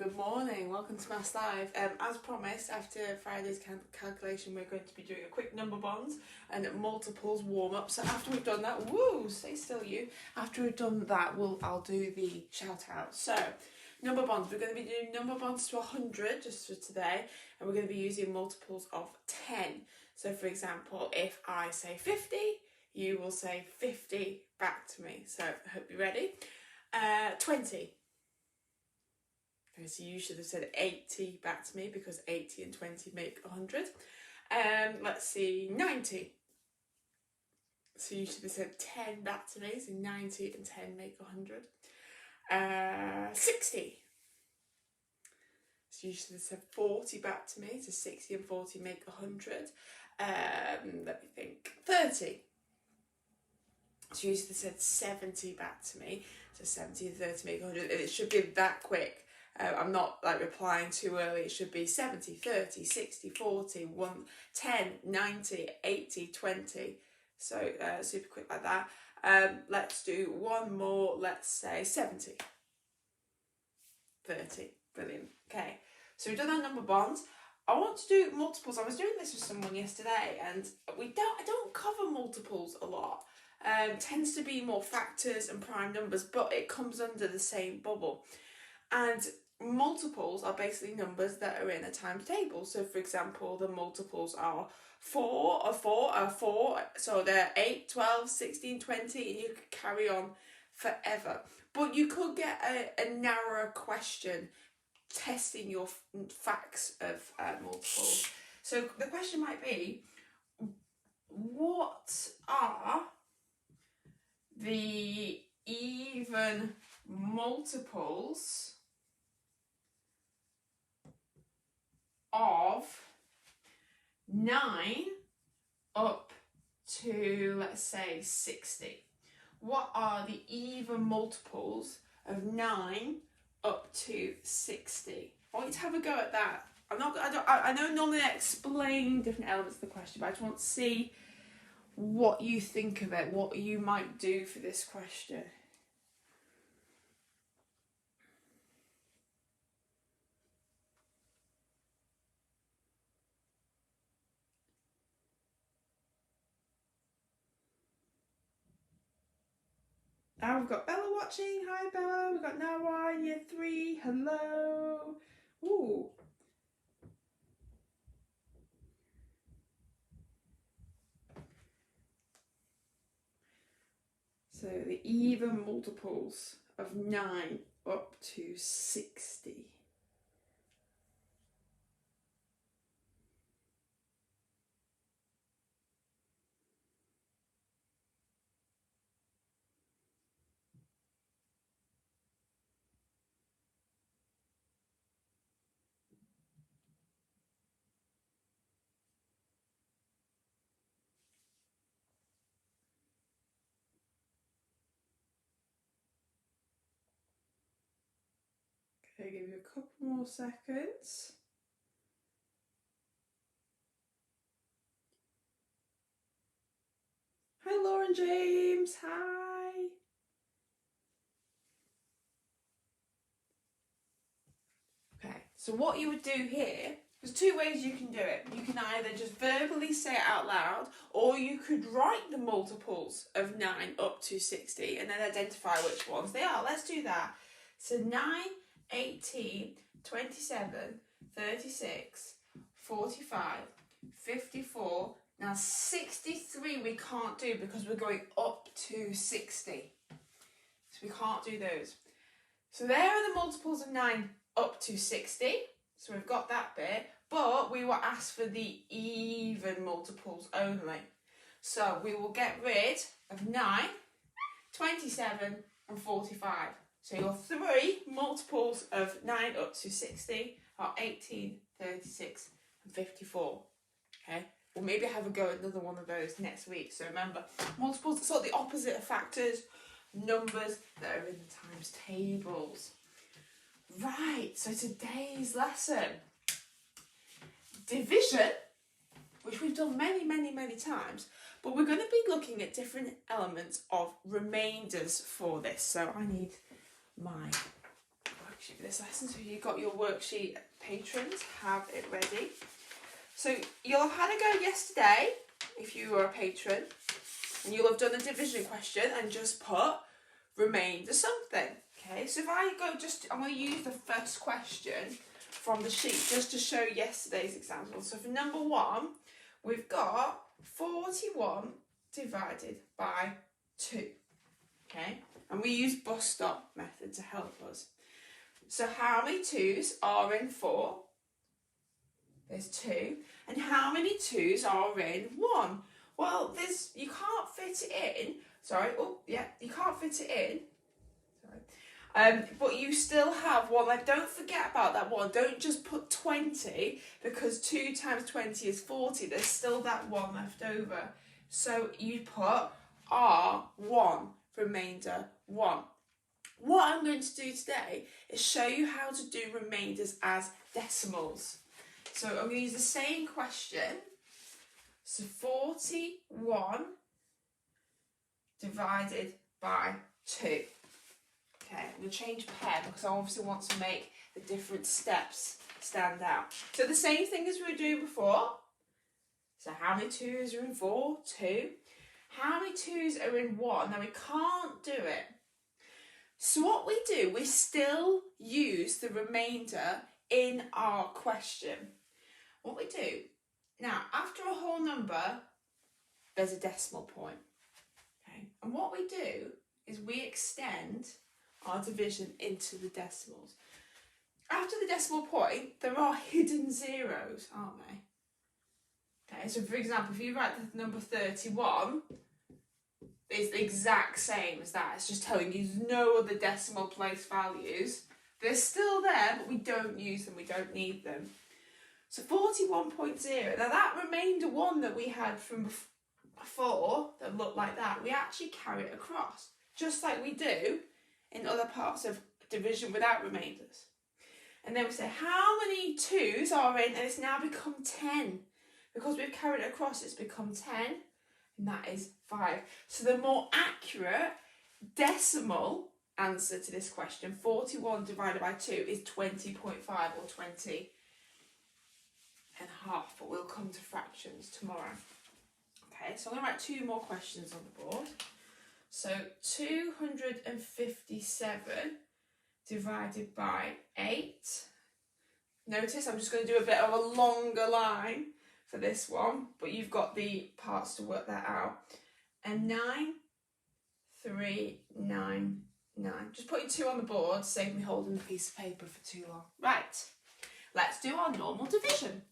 Good morning, welcome to Maths Live. As promised, after Friday's calculation, we're going to be doing a quick number bonds and multiples warm up. So after we've done that, stay still you. After we've done that, I'll do the shout out. So number bonds, we're going to be doing number bonds to 100 just for today, and we're going to be using multiples of 10. So for example, if I say 50, you will say 50 back to me. So I hope you're ready. 20. So you should have said 80 back to me because 80 and 20 make 100. Let's see, 90. So you should have said 10 back to me. So 90 and 10 make 100. 60. So you should have said 40 back to me. So 60 and 40 make 100. Let me think. 30. So you should have said 70 back to me. So 70 and 30 make 100. And it should be that quick. I'm not replying too early. It should be 70, 30, 60, 40, 1, 10, 90, 80, 20. So super quick like that. Let's do one more. Let's say 70, 30. Brilliant. Okay. So we've done our number bonds. I want to do multiples. I was doing this with someone yesterday, and I don't cover multiples a lot. Tends to be more factors and prime numbers, but it comes under the same bubble. And multiples are basically numbers that are in a times table. So for example, the multiples are 4, so they're 8, 12, 16, 20, and you could carry on forever. But you could get a narrower question testing your facts of multiples. So the question might be, what are the even multiples of 9 up to, let's say, 60? What are the even multiples of 9 up to 60? I want you to have a go at that. I know normally I explain different elements of the question, but I just want to see what you think of it, what you might do for this question. We've got Bella watching. Hi Bella. We've got Nawa in year 3. Hello. Ooh. So the even multiples of 9 up to 60. Okay, give you a couple more seconds. Hi Lauren James, hi. Okay, so what you would do here, there's two ways you can do it. You can either just verbally say it out loud, or you could write the multiples of 9 up to 60 and then identify which ones they are. Let's do that. So 9, 18, 27, 36, 45, 54. Now 63 we can't do because we're going up to 60. So we can't do those. So there are the multiples of 9 up to 60. So we've got that bit. But we were asked for the even multiples only. So we will get rid of 9, 27 and 45. So your 3 multiples of 9 up to 60 are 18, 36 and 54. Okay, we'll maybe have a go at another one of those next week. So remember, multiples are sort of the opposite of factors, numbers that are in the times tables. Right, so today's lesson, division, which we've done many times, but we're going to be looking at different elements of remainders for this. So I need my worksheet for this lesson. So you've got your worksheet, patrons, have it ready. So you'll have had a go yesterday if you were a patron, and you'll have done a division question and just put remainder something. Okay, so if I go I'm going to use the first question from the sheet just to show yesterday's example. So for number 1, we've got 41 divided by 2. Okay, and we use bus stop method to help us. So how many 2s are in 4? There's 2. And how many 2s are in 1? Well, you can't fit it in. Sorry, you can't fit it in. But you still have 1. Like, don't forget about that 1. Don't just put 20, because 2 times 20 is 40. There's still that 1 left over. So you put R1, remainder 1. What I'm going to do today is show you how to do remainders as decimals. So I'm going to use the same question. So 41 divided by 2. Okay, I'm going to change pen because I obviously want to make the different steps stand out. So the same thing as we were doing before. So how many 2s are in 4? 2. How many 2s are in 1? Now we can't do it. So what we do, we still use the remainder in our question. What we do, now after a whole number, there's a decimal point. Okay, and what we do is we extend our division into the decimals. After the decimal point, there are hidden zeros, aren't they? Okay, so for example, if you write the number 31, it's the exact same as that. It's just telling you there's no other decimal place values. They're still there, but we don't use them, we don't need them. So 41.0, now that remainder 1 that we had from before that looked like that, we actually carry it across, just like we do in other parts of division without remainders. And then we say how many 2s are in, and it's now become 10. Because we've carried it across, it's become 10, and that is 5. So the more accurate decimal answer to this question, 41 divided by 2, is 20.5 or 20 and a half, but we'll come to fractions tomorrow. Okay, so I'm going to write 2 more questions on the board. So 257 divided by 8. Notice I'm just going to do a bit of a longer line for this one, but you've got the parts to work that out. And 9399. Just putting 2 on the board, save me holding the piece of paper for too long. Right, let's do our normal division.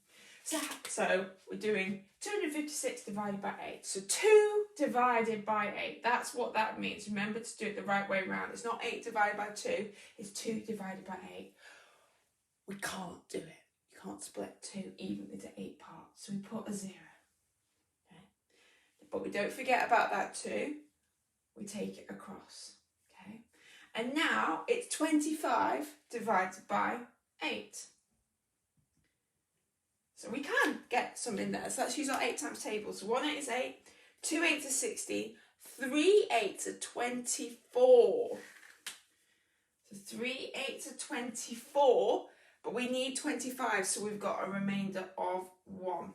So we're doing 256 divided by 8. So 2 divided by 8. That's what that means. Remember to do it the right way around. It's not 8 divided by 2. It's 2 divided by 8. We can't do it. You can't split 2 evenly into 8 parts. So we put a 0. Okay? But we don't forget about that 2. We take it across. Okay? And now it's 25 divided by 8. So we can get some in there. So let's use our 8 times table. So 1 8 is 8, 2 8s are 16, 3 8s are 24. So 3 8s are 24, but we need 25, so we've got a remainder of 1.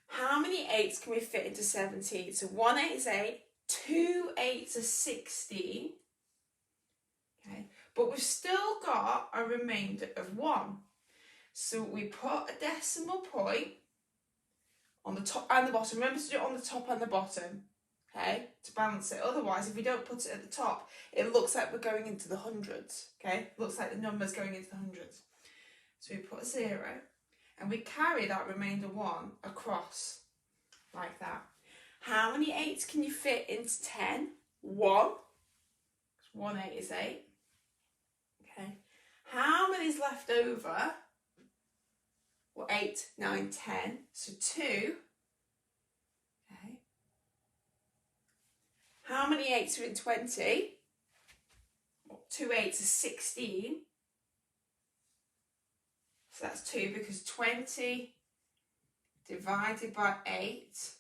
How many 8s can we fit into 17? So 1 8 is 8, 2 8s are 16. Okay, but we've still got a remainder of 1. So we put a decimal point on the top and the bottom. Remember to do it on the top and the bottom, okay, to balance it. Otherwise, if we don't put it at the top, it looks like we're going into the hundreds, okay? It looks like the number's going into the hundreds. So we put a 0, and we carry that remainder 1 across, like that. How many 8s can you fit into 10? 1. 1 8 is 8. Okay. How many's left over? Well, 8, 9, 10. So 2. Okay. How many 8s are in 20? Well, 2 8s are 16. So that's 2, because 20 divided by 8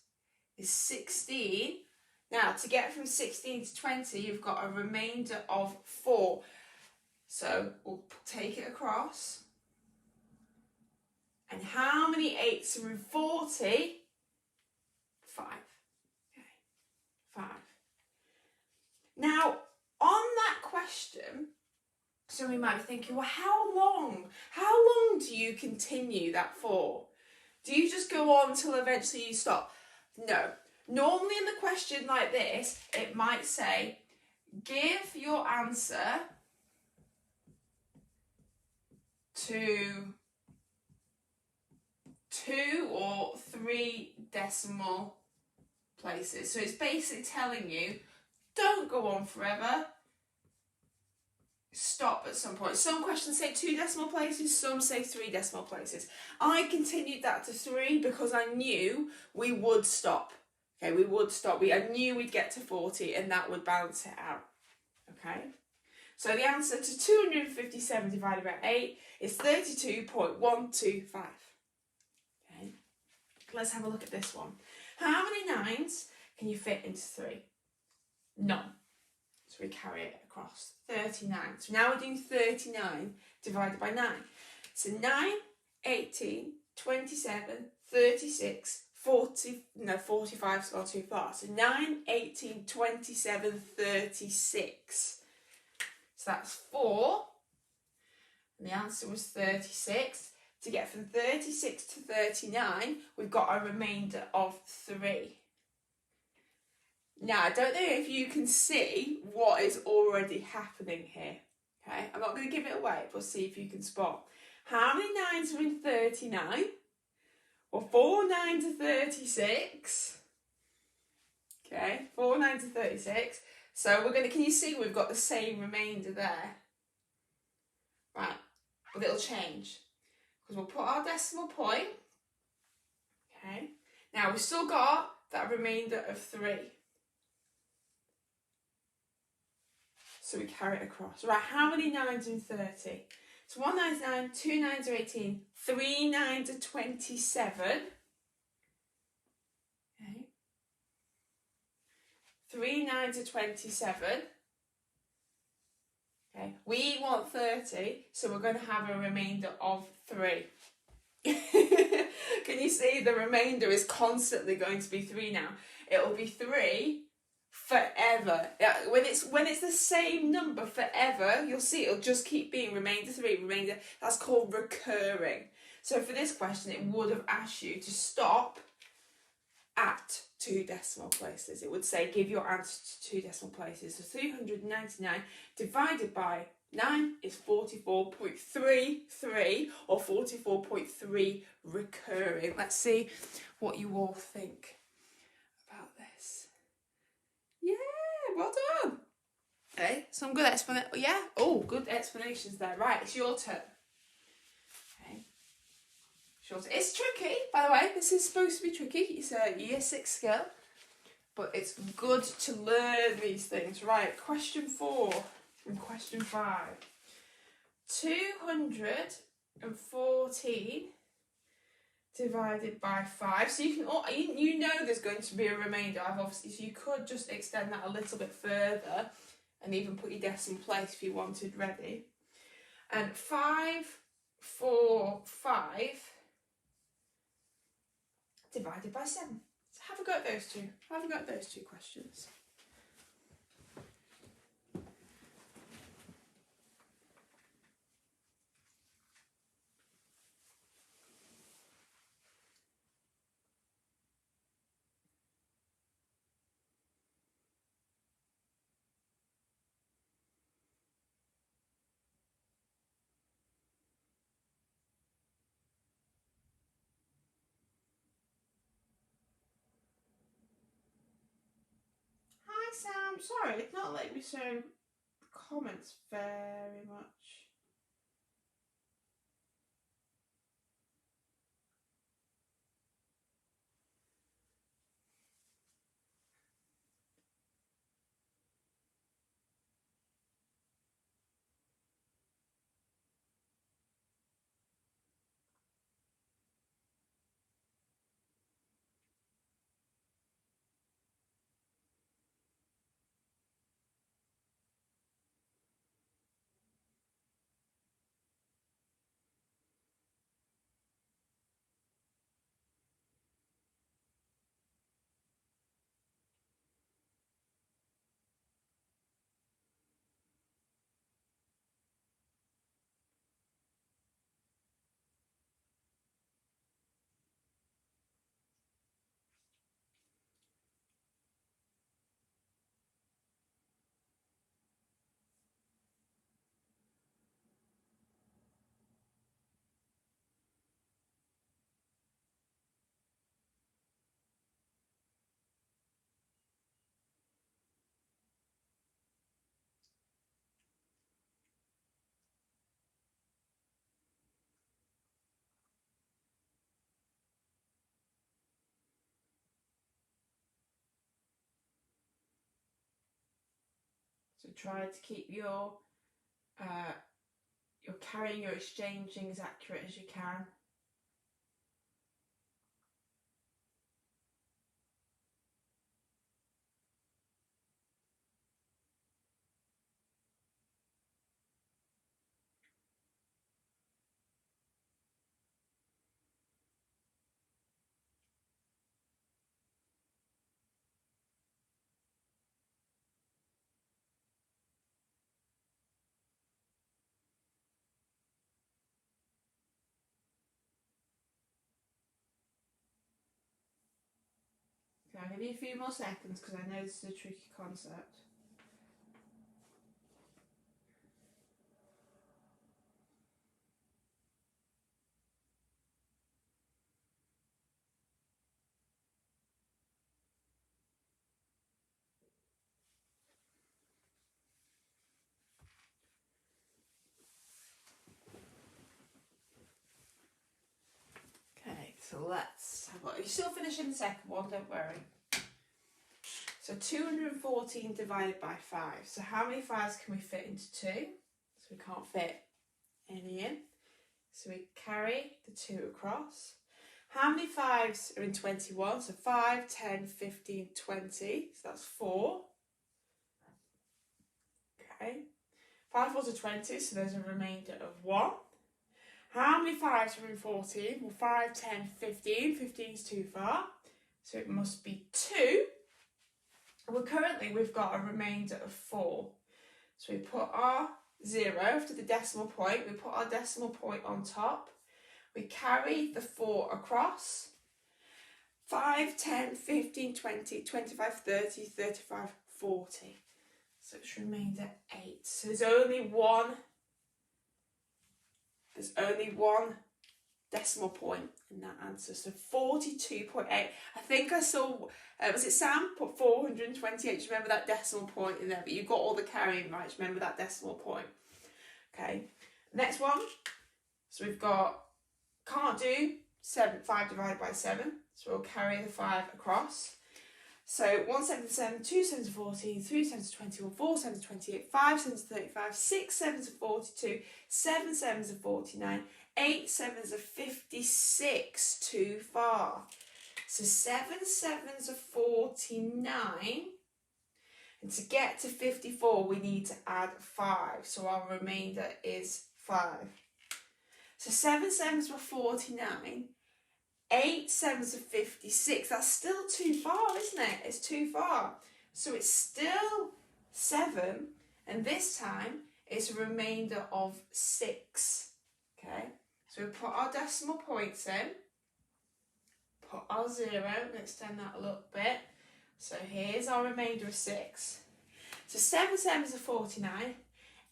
is 16. Now, to get from 16 to 20, you've got a remainder of 4. So we'll take it across. And how many 8s are in 40? 5. Okay, 5. Now, on that question, somebody might be thinking, well, how long do you continue that for? Do you just go on till eventually you stop? No. Normally in the question like this, it might say, give your answer to 2 or 3 decimal places. So it's basically telling you, don't go on forever. Stop at some point. Some questions say 2 decimal places, some say 3 decimal places. I continued that to 3 because I knew we would stop. Okay, we would stop. I knew we'd get to 40 and that would balance it out. Okay, so the answer to 257 divided by 8 is 32.125. Okay, let's have a look at this one. How many 9s can you fit into 3? None. So we carry it across. 39. So now we're doing 39 divided by 9. So 9, 18, 27, 36, 40, no, 45's gone too far. So 9, 18, 27, 36. So that's 4. And the answer was 36. To get from 36 to 39, we've got a remainder of 3. Now, I don't know if you can see what is already happening here. Okay, I'm not going to give it away, but see if you can spot. How many 9s are in 39? Well, 4 9s are 36. Okay, 4 9s are 36. So we're going to, can you see we've got the same remainder there? Right, but it'll change. Because we'll put our decimal point. Okay, now we've still got that remainder of 3. So we carry it across. Right, how many 9s are in 30? So 1 9 is 9, 2 9s are 18, 3 9s are 27. Okay. 3 9s are 27. Okay. We want 30, so we're going to have a remainder of 3. Can you see the remainder is constantly going to be 3 now? It will be 3 forever. When it's the same number forever, you'll see it'll just keep being remainder 3, remainder. That's called recurring. So for this question, it would have asked you to stop at 2 decimal places. It would say give your answer to 2 decimal places. So 399 divided by 9 is 44.33 or 44.3 recurring. Let's see what you all think about this. Yeah, well done. Okay, some good explanation. Yeah, oh, good explanations there. Right, it's your turn. Okay, it's tricky, by the way. This is supposed to be tricky. It's a year 6 skill, but it's good to learn these things. Right, question 4 and question 5. 214 divided by 5. So you can, you know there's going to be a remainder. Obviously, so you could just extend that a little bit further and even put your decimal place if you wanted ready. And 5, 4, 5 divided by 7. So have a go at those two. Have a go at those 2 questions. Hi Sam, sorry, it's not letting me show comments very much. So try to keep your carrying, your exchanging as accurate as you can. Okay, I'll give you a few more seconds because I know this is a tricky concept. Okay, so let's have a look. You're still finishing the second one, don't worry. So 214 divided by 5. So how many 5s can we fit into 2? So we can't fit any in. So we carry the 2 across. How many 5s are in 21? So 5, 10, 15, 20. So that's 4. Okay. 5 4s are 20, so there's a remainder of 1. How many 5s are in 14? Well, 5, 10, 15. 15 is too far. So it must be 2. Well, currently we've got a remainder of 4. So we put our 0 after the decimal point. We put our decimal point on top. We carry the 4 across. 5, 10, 15, 20, 25, 30, 35, 40. So it's remainder 8. So there's only one decimal point in that answer. So 42.8. I think I saw, was it Sam put 428? Just remember that decimal point in there, but you got all the carrying right. Just remember that decimal point. Okay, next one. So we've got, can't do 5 divided by 7. So we'll carry the 5 across. So 1 7 is 7, 2 7 is 14, 3 7 is 21, 4 7 is 28, 5 7 is 35, 6 7 is 42, 7 7 is 49, 8 7 is 56, too far. So 7 7s are 49. And to get to 54, we need to add 5. So our remainder is 5. So 7 7s were 49. 8 7s are 56. That's still too far, isn't it? It's too far. So it's still 7. And this time, it's a remainder of 6. Okay? So we put our decimal points in. Put our 0. And extend that a little bit. So here's our remainder of 6. So 7 7s are 49.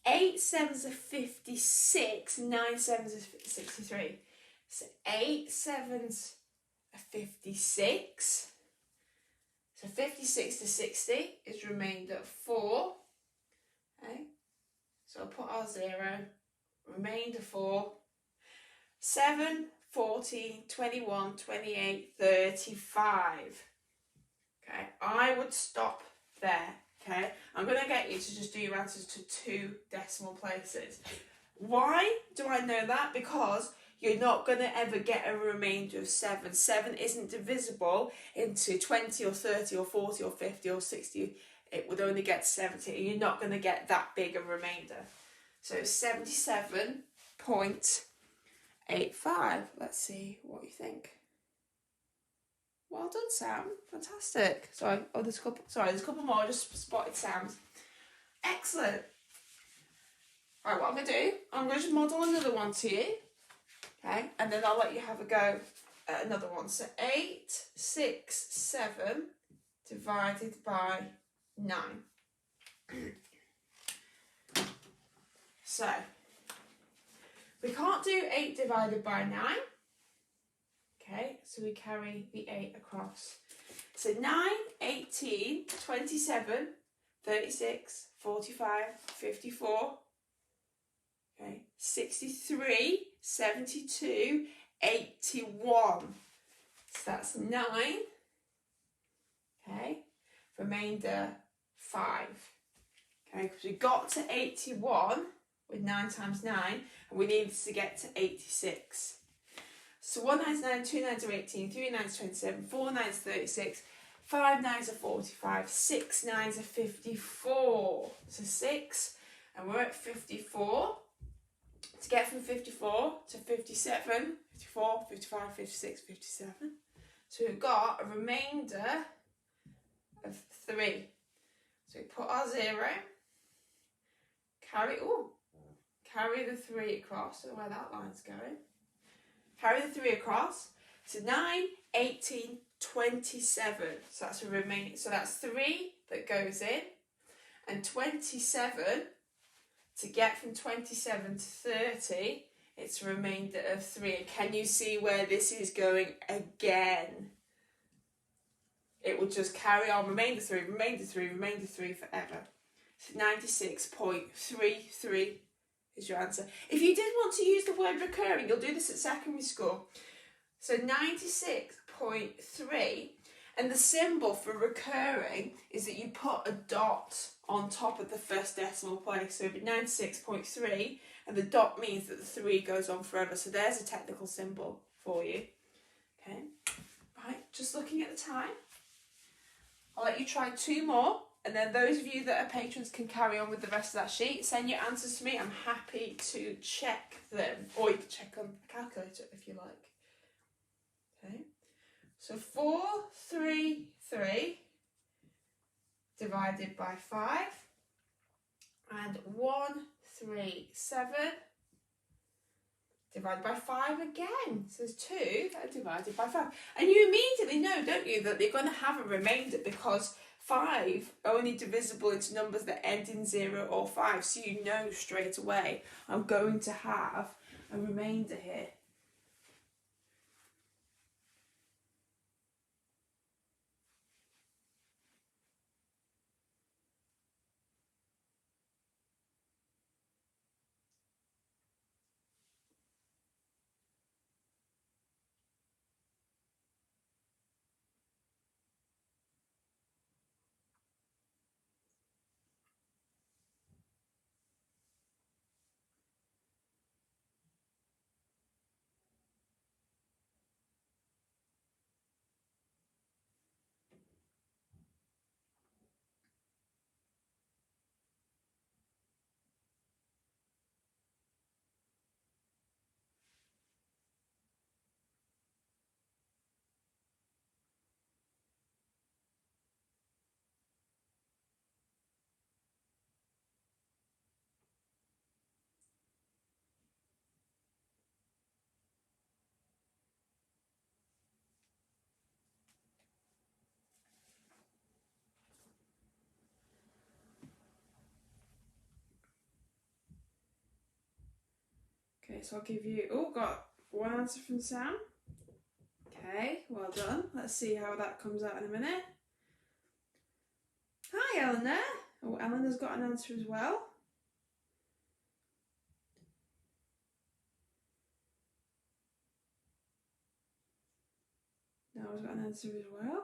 8 7s are 56. 9 7s are 63. So 8 7s are 56. So 56 to 60 is remainder of 4. Okay. So I'll put our 0. Remainder 4. 7, 14, 21, 28, 35. Okay. I would stop there. Okay. I'm going to get you to just do your answers to 2 decimal places. Why do I know that? Because you're not going to ever get a remainder of 7. 7 isn't divisible into 20 or 30 or 40 or 50 or 60. It would only get 70. And you're not going to get that big a remainder. So 77.85. Let's see what you think. Well done, Sam. Fantastic. Sorry, there's a couple more. I just spotted Sam's. Excellent. Right, what I'm going to do, I'm going to just model another one to you. Okay, and then I'll let you have a go at another one. So 8, 6, 7 divided by 9. So, we can't do 8 divided by 9. Okay, so we carry the 8 across. So 9, 18, 27, 36, 45, 54. Okay, 63, 72, 81. So that's 9. Okay, remainder 5. Okay, because we got to 81 with 9 times 9, and we needed to get to 86. So 1 9 is 9, 2 9s are 18, 3 9s 27, 4 9s 36, 5 9s are 45, 6 9s are 54. So 6, and we're at 54. To get from 54 to 57, 54, 55, 56, 57. So we've got a remainder of 3. So we put our 0, carry the 3 across, so where that line's going. Carry the 3 across. So 9, 18, 27. So that's a remaining. So that's 3 that goes in, and 27. To get from 27 to 30, it's a remainder of 3. And can you see where this is going again? It will just carry on, remainder 3, remainder 3, remainder 3 forever. So 96.33 is your answer. If you did want to use the word recurring, you'll do this at secondary school. So 96.3, and the symbol for recurring is that you put a dot on top of the first decimal place. So it'd be 96.3, and the dot means that the 3 goes on forever. So there's a technical symbol for you. Okay, right, just looking at the time. I'll let you try 2 more, and then those of you that are patrons can carry on with the rest of that sheet. Send your answers to me. I'm happy to check them, or you can check on a calculator if you like. Okay, so 433 divided by 5, and 137 divided by 5 again. So there's 2 that are divided by 5. And you immediately know, don't you, that they're going to have a remainder, because 5 are only divisible into numbers that end in 0 or 5. So you know straight away, I'm going to have a remainder here. Okay, so I'll give you, got 1 answer from Sam. Okay, well done. Let's see how that comes out in a minute. Hi, Eleanor. Oh, Eleanor's got an answer as well. Noah's got an answer as well.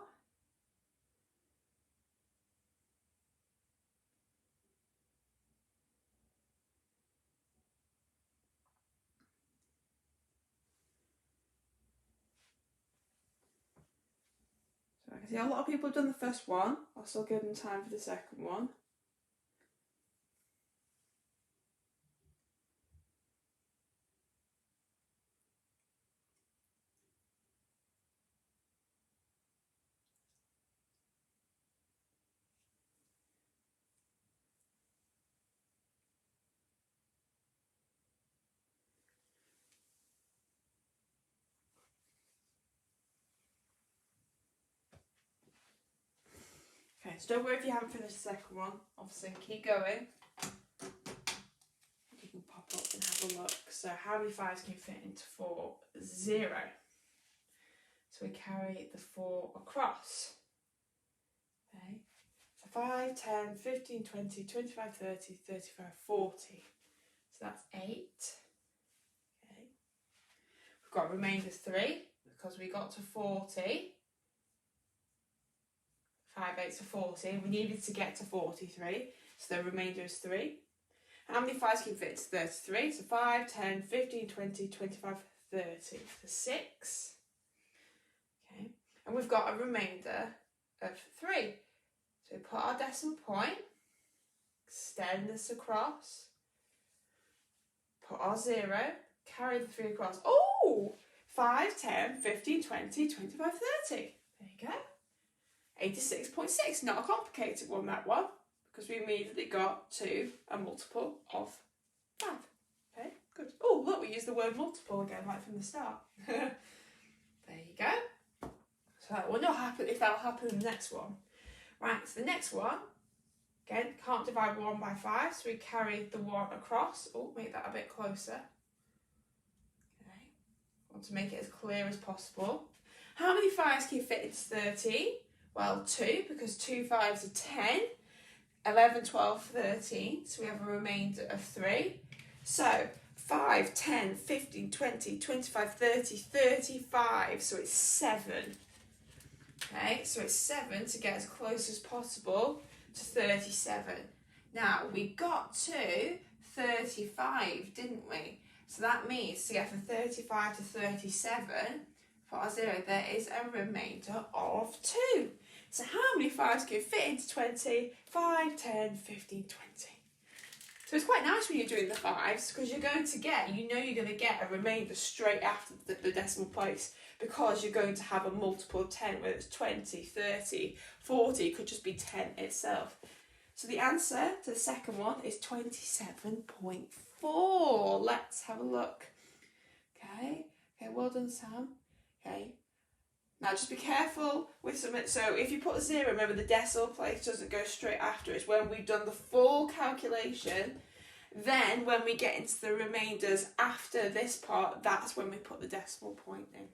So I can see a lot of people have done the first one. I'll still give them time for the second one. Okay, so don't worry if you haven't finished the second one. Obviously, keep going. You can pop up and have a look. So how many 5s can you fit into 4? 0. So we carry the 4 across. Okay. So 5, 10, 15, 20, 25, 30, 35, 40. So that's 8. Okay. We've got remainder 3 because we got to 40. 5 8s are 40. We needed to get to 43. So the remainder is 3. How many 5s can fit into 33? So 5, 10, 15, 20, 25, 30. So 6. Okay. And we've got a remainder of 3. So we put our decimal point, extend this across, put our 0, carry the 3 across. Oh! 5, 10, 15, 20, 25, 30. There you go. 86.6. Not a complicated one, that one, because we immediately got to a multiple of 5. Okay, good. Oh, look, we used the word multiple again, right from the start. There you go. So I wonder if that'll happen in the next one. Right, so the next one, again, can't divide 1 by 5, so we carry the 1 across. Oh, make that a bit closer. Okay, want to make it as clear as possible. How many 5s can you fit into 30? Well, 2, because 2 5s are 10. 11, 12, 13, so we have a remainder of 3. So 5, 10, 15, 20, 25, 30, 35, so it's 7. Okay, so it's 7 to get as close as possible to 37. Now, we got to 35, didn't we? So that means to get from 35 to 37, for our 0, there is a remainder of 2. So how many 5s can fit into 20? 5, 10, 15, 20. So it's quite nice when you're doing the 5s, because you're going to get a remainder straight after the decimal place, because you're going to have a multiple of 10, whether it's 20, 30, 40, it could just be 10 itself. So the answer to the second one is 27.4. Let's have a look. Okay, well done, Sam. Okay. Now just be careful with some, so if you put a 0, remember the decimal place doesn't go straight after. It's when we've done the full calculation, then when we get into the remainders after this part, that's when we put the decimal point in.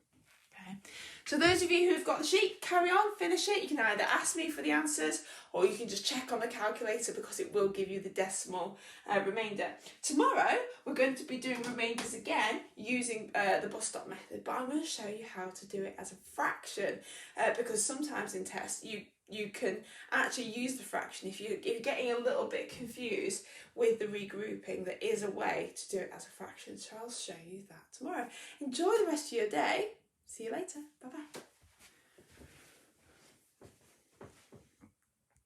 Okay. So those of you who've got the sheet, carry on, finish it. You can either ask me for the answers, or you can just check on the calculator, because it will give you the decimal remainder. Tomorrow we're going to be doing remainders again using the bus stop method, but I'm going to show you how to do it as a fraction, because sometimes in tests you can actually use the fraction if you're getting a little bit confused with the regrouping. There is a way to do it as a fraction, so I'll show you that tomorrow. Enjoy the rest of your day. See you later. Bye-bye.